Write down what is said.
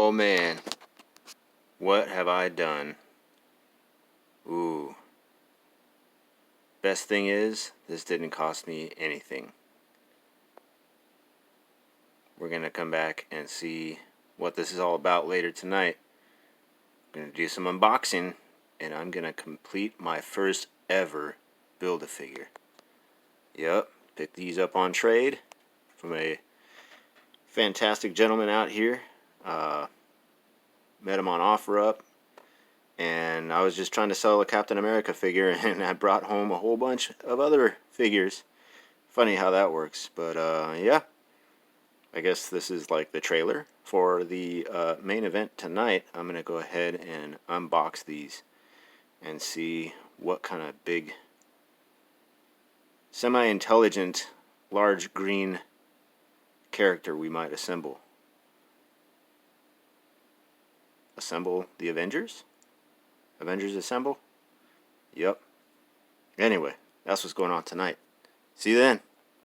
Oh man, what have I done? Ooh. Best thing is, this didn't cost me anything. We're gonna come back and see what this is all about later tonight. I'm gonna do some unboxing, and I'm gonna complete my first ever Build-A-Figure. Yep, picked these up on trade from a fantastic gentleman out here. Met him on OfferUp, and I was just trying to sell a Captain America figure, and I brought home a whole bunch of other figures. Funny how that works, but yeah. I guess this is like the trailer for the main event tonight. I'm going to go ahead and unbox these and see what kind of big, semi-intelligent, large green character we might assemble. Assemble the Avengers? Avengers Assemble? Yep. Anyway, that's what's going on tonight. See you then.